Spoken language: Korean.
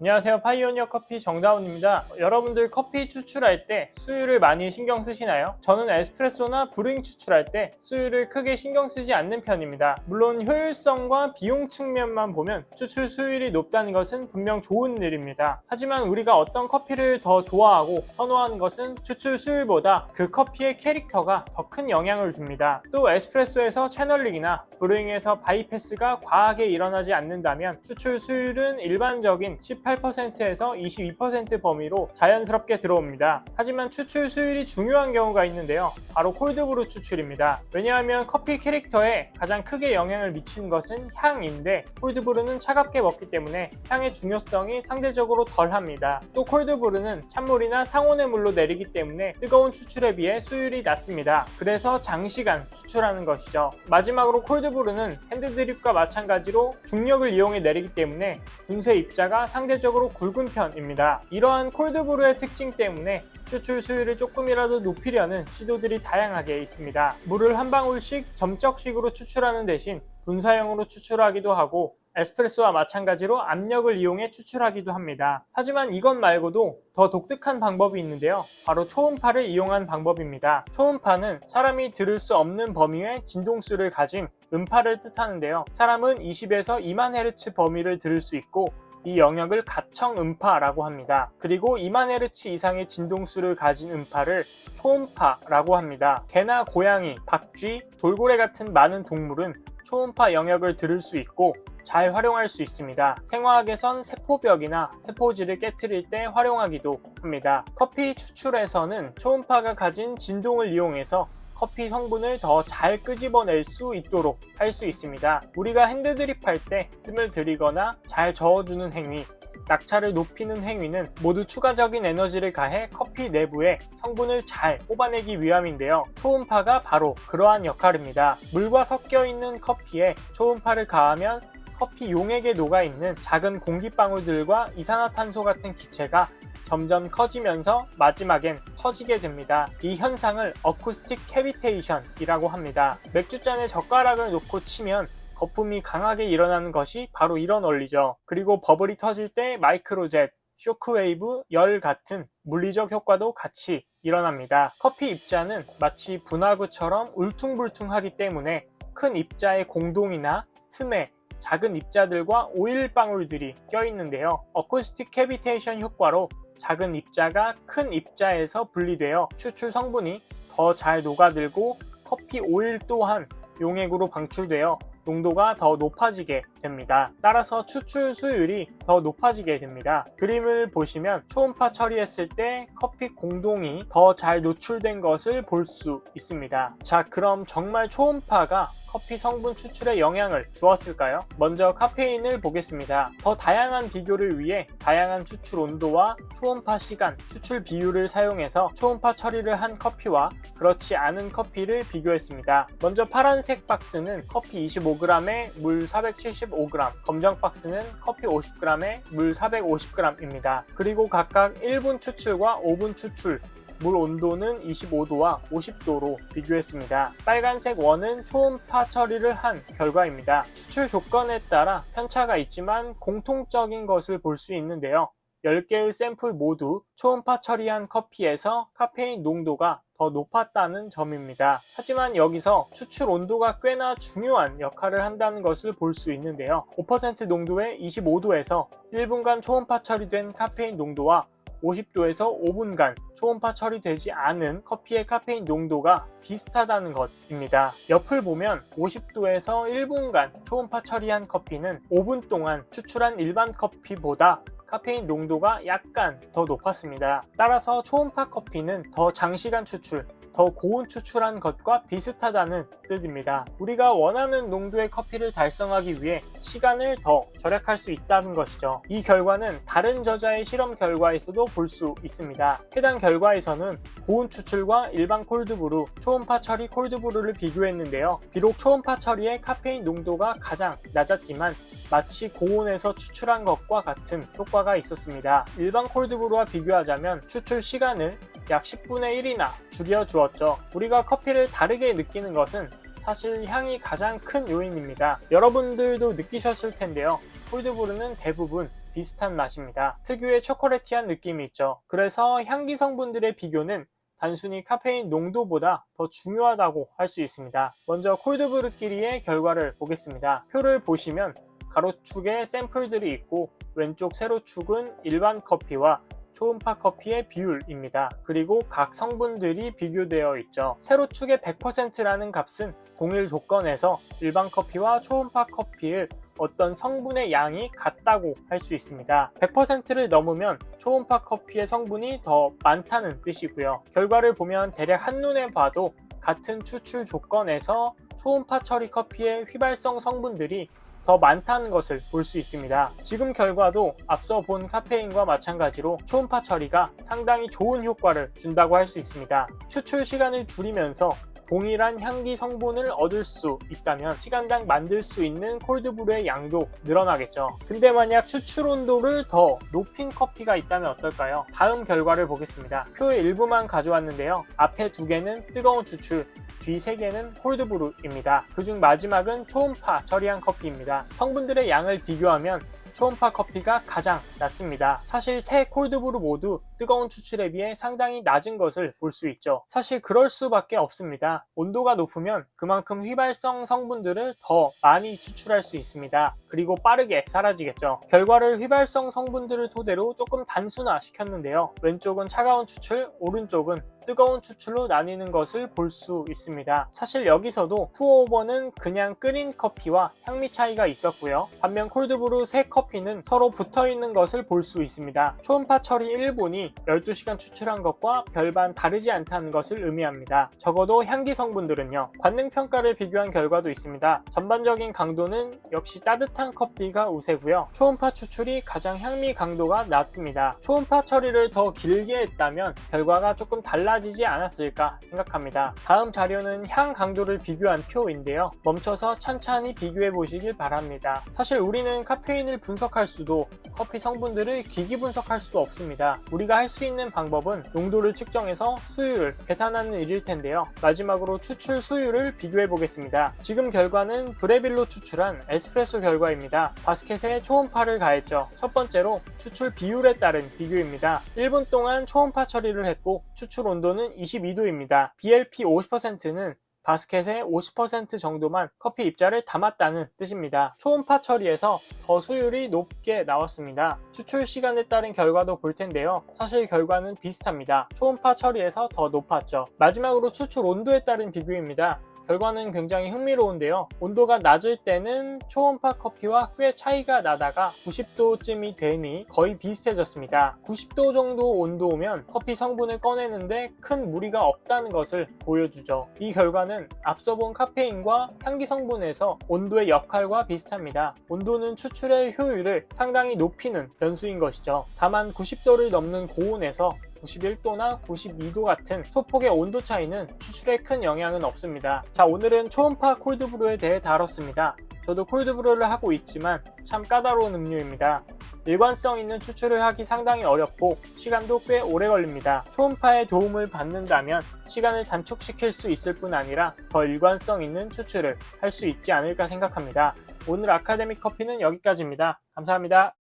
안녕하세요. 파이오니어 커피 정다운입니다. 여러분들 커피 추출할 때 수율을 많이 신경 쓰시나요? 저는 에스프레소나 브루잉 추출할 때 수율을 크게 신경 쓰지 않는 편입니다. 물론 효율성과 비용 측면만 보면 추출 수율이 높다는 것은 분명 좋은 일입니다. 하지만 우리가 어떤 커피를 더 좋아하고 선호하는 것은 추출 수율보다 그 커피의 캐릭터가 더 큰 영향을 줍니다. 또 에스프레소에서 채널링이나 브루잉에서 바이패스가 과하게 일어나지 않는다면 추출 수율은 일반적인 18%에서 22% 범위로 자연스럽게 들어옵니다. 하지만 추출 수율이 중요한 경우가 있는데요. 바로 콜드브루 추출입니다. 왜냐하면 커피 캐릭터에 가장 크게 영향을 미치는 것은 향인데 콜드브루는 차갑게 먹기 때문에 향의 중요성이 상대적으로 덜합니다. 또 콜드브루는 찬물이나 상온의 물로 내리기 때문에 뜨거운 추출에 비해 수율이 낮습니다. 그래서 장시간 추출하는 것이죠. 마지막으로 콜드브루는 핸드드립과 마찬가지로 중력을 이용해 내리기 때문에 분쇄 입자가 상대적으로 굵은 편입니다. 이러한 콜드브루의 특징 때문에 추출 수율을 조금이라도 높이려는 시도들이 다양하게 있습니다. 물을 한 방울씩 점적식으로 추출하는 대신 분사형으로 추출하기도 하고 에스프레소와 마찬가지로 압력을 이용해 추출하기도 합니다. 하지만 이것 말고도 더 독특한 방법이 있는데요. 바로 초음파를 이용한 방법입니다. 초음파는 사람이 들을 수 없는 범위의 진동수를 가진 음파를 뜻하는데요. 사람은 20에서 2만 헤르츠 범위를 들을 수 있고 이 영역을 가청 음파라고 합니다. 그리고 2만 헤르츠 이상의 진동수를 가진 음파를 초음파라고 합니다. 개나 고양이, 박쥐, 돌고래 같은 많은 동물은 초음파 영역을 들을 수 있고 잘 활용할 수 있습니다. 생화학에선 세포벽이나 세포질을 깨트릴 때 활용하기도 합니다. 커피 추출에서는 초음파가 가진 진동을 이용해서 커피 성분을 더 잘 끄집어낼 수 있도록 할 수 있습니다. 우리가 핸드드립 할 때 뜸을 들이거나 잘 저어주는 행위, 낙차를 높이는 행위는 모두 추가적인 에너지를 가해 커피 내부의 성분을 잘 뽑아내기 위함인데요. 초음파가 바로 그러한 역할입니다. 물과 섞여 있는 커피에 초음파를 가하면 커피 용액에 녹아있는 작은 공기방울들과 이산화탄소 같은 기체가 점점 커지면서 마지막엔 터지게 됩니다. 이 현상을 어쿠스틱 캐비테이션이라고 합니다. 맥주잔에 젓가락을 놓고 치면 거품이 강하게 일어나는 것이 바로 이런 원리죠. 그리고 버블이 터질 때 마이크로젯, 쇼크웨이브, 열 같은 물리적 효과도 같이 일어납니다. 커피 입자는 마치 분화구처럼 울퉁불퉁하기 때문에 큰 입자의 공동이나 틈에 작은 입자들과 오일 방울들이 껴있는데요. 어쿠스틱 캐비테이션 효과로 작은 입자가 큰 입자에서 분리되어 추출 성분이 더 잘 녹아들고 커피 오일 또한 용액으로 방출되어 농도가 더 높아지게 됩니다. 따라서 추출 수율이 더 높아지게 됩니다. 그림을 보시면 초음파 처리했을 때 커피 공동이 더 잘 노출된 것을 볼 수 있습니다. 자, 그럼 정말 초음파가 커피 성분 추출에 영향을 주었을까요? 먼저 카페인을 보겠습니다. 더 다양한 비교를 위해 다양한 추출 온도와 초음파 시간, 추출 비율을 사용해서 초음파 처리를 한 커피와 그렇지 않은 커피를 비교했습니다. 먼저 파란색 박스는 커피 25g에 물 475g, 검정 박스는 커피 50g에 물 450g입니다. 그리고 각각 1분 추출과 5분 추출, 물 온도는 25도와 50도로 비교했습니다. 빨간색 원은 초음파 처리를 한 결과입니다. 추출 조건에 따라 편차가 있지만 공통적인 것을 볼 수 있는데요. 10개의 샘플 모두 초음파 처리한 커피에서 카페인 농도가 더 높았다는 점입니다. 하지만 여기서 추출 온도가 꽤나 중요한 역할을 한다는 것을 볼 수 있는데요. 5% 농도의 25도에서 1분간 초음파 처리된 카페인 농도와 50도에서 5분간 초음파 처리되지 않은 커피의 카페인 농도가 비슷하다는 것입니다. 옆을 보면 50도에서 1분간 초음파 처리한 커피는 5분 동안 추출한 일반 커피보다 카페인 농도가 약간 더 높았습니다. 따라서 초음파 커피는 더 장시간 추출, 더 고온 추출한 것과 비슷하다는 뜻입니다. 우리가 원하는 농도의 커피를 달성하기 위해 시간을 더 절약할 수 있다는 것이죠. 이 결과는 다른 저자의 실험 결과에서도 볼 수 있습니다. 해당 결과에서는 고온 추출과 일반 콜드브루, 초음파 처리 콜드브루를 비교했는데요. 비록 초음파 처리의 카페인 농도가 가장 낮았지만 마치 고온에서 추출한 것과 같은 효과가 있었습니다. 일반 콜드브루와 비교하자면 추출 시간을 약 10분의 1이나 줄여주었죠. 우리가 커피를 다르게 느끼는 것은 사실 향이 가장 큰 요인입니다. 여러분들도 느끼셨을 텐데요. 콜드브루는 대부분 비슷한 맛입니다. 특유의 초콜릿티한 느낌이 있죠. 그래서 향기 성분들의 비교는 단순히 카페인 농도보다 더 중요하다고 할 수 있습니다. 먼저 콜드브루끼리의 결과를 보겠습니다. 표를 보시면 가로축에 샘플들이 있고 왼쪽 세로축은 일반 커피와 초음파 커피의 비율입니다. 그리고 각 성분들이 비교되어 있죠. 세로축의 100%라는 값은 동일 조건에서 일반 커피와 초음파 커피의 어떤 성분의 양이 같다고 할 수 있습니다. 100%를 넘으면 초음파 커피의 성분이 더 많다는 뜻이고요. 결과를 보면 대략 한눈에 봐도 같은 추출 조건에서 초음파 처리 커피의 휘발성 성분들이 더 많다는 것을 볼 수 있습니다. 지금 결과도 앞서 본 카페인과 마찬가지로 초음파 처리가 상당히 좋은 효과를 준다고 할 수 있습니다. 추출 시간을 줄이면서 동일한 향기 성분을 얻을 수 있다면 시간당 만들 수 있는 콜드브루의 양도 늘어나겠죠. 근데 만약 추출 온도를 더 높인 커피가 있다면 어떨까요? 다음 결과를 보겠습니다. 표의 일부만 가져왔는데요. 앞에 2개는 뜨거운 추출, 뒤 3개는 콜드브루입니다. 그중 마지막은 초음파 처리한 커피입니다. 성분들의 양을 비교하면 초음파 커피가 가장 낮습니다. 사실 세 콜드브루 모두 뜨거운 추출에 비해 상당히 낮은 것을 볼 수 있죠. 사실 그럴 수밖에 없습니다. 온도가 높으면 그만큼 휘발성 성분들을 더 많이 추출할 수 있습니다. 그리고 빠르게 사라지겠죠. 결과를 휘발성 성분들을 토대로 조금 단순화 시켰는데요. 왼쪽은 차가운 추출, 오른쪽은 뜨거운 추출로 나뉘는 것을 볼 수 있습니다. 사실 여기서도 푸어오버는 그냥 끓인 커피와 향미 차이가 있었고요. 반면 콜드브루 세 커피는 서로 붙어있는 것을 볼 수 있습니다. 초음파 처리 1분이 12시간 추출한 것과 별반 다르지 않다는 것을 의미합니다. 적어도 향기 성분들은요. 관능평가를 비교한 결과도 있습니다. 전반적인 강도는 역시 따뜻한 커피가 우세고요. 초음파 추출이 가장 향미 강도가 낮습니다. 초음파 처리를 더 길게 했다면 결과가 조금 달라지지 않았을까 생각합니다. 다음 자료는 향 강도를 비교한 표인데요. 멈춰서 천천히 비교해 보시길 바랍니다. 사실 우리는 카페인을 분석할 수도 커피 성분들을 기기 분석할 수도 없습니다. 우리가 할 수 있는 방법은 농도를 측정해서 수율을 계산하는 일일 텐데요. 마지막으로 추출 수율을 비교해 보겠습니다. 지금 결과는 브레빌로 추출한 에스프레소 결과입니다. 바스켓에 초음파를 가했죠. 첫 번째로 추출 비율에 따른 비교입니다. 1분 동안 초음파 처리를 했고 추출 온도는 22도입니다. BLP 50%는 바스켓의 50% 정도만 커피 입자를 담았다는 뜻입니다. 초음파 처리에서 더 수율이 높게 나왔습니다. 추출 시간에 따른 결과도 볼 텐데요. 사실 결과는 비슷합니다. 초음파 처리에서 더 높았죠. 마지막으로 추출 온도에 따른 비교입니다. 결과는 굉장히 흥미로운데요. 온도가 낮을 때는 초음파 커피와 꽤 차이가 나다가 90도쯤이 되니 거의 비슷해졌습니다. 90도 정도 온도면 커피 성분을 꺼내는데 큰 무리가 없다는 것을 보여주죠. 이 결과는 앞서 본 카페인과 향기 성분에서 온도의 역할과 비슷합니다. 온도는 추출의 효율을 상당히 높이는 변수인 것이죠. 다만 90도를 넘는 고온에서 91도나 92도 같은 소폭의 온도 차이는 추출에 큰 영향은 없습니다. 자, 오늘은 초음파 콜드브루에 대해 다뤘습니다. 저도 콜드브루를 하고 있지만 참 까다로운 음료입니다. 일관성 있는 추출을 하기 상당히 어렵고 시간도 꽤 오래 걸립니다. 초음파의 도움을 받는다면 시간을 단축시킬 수 있을 뿐 아니라 더 일관성 있는 추출을 할 수 있지 않을까 생각합니다. 오늘 아카데믹 커피는 여기까지입니다. 감사합니다.